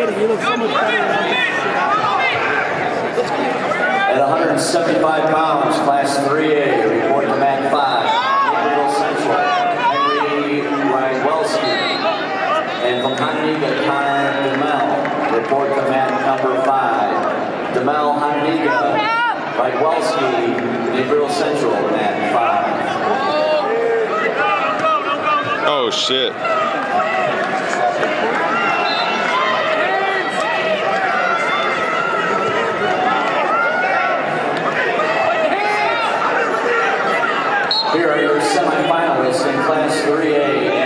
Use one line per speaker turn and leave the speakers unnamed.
Eddie, you look so much better without that shit on.
At 175 pounds, Class 3A, report to Mat 5, Naperville Central, Henry Rydwelski. And from Hononegah, Connor DeMel, report to Mat number 5. DeMel, Hononegah, Rydwelski, Naperville Central, Mat 5.
Oh shit.
Here are your semifinalists in Class 3A.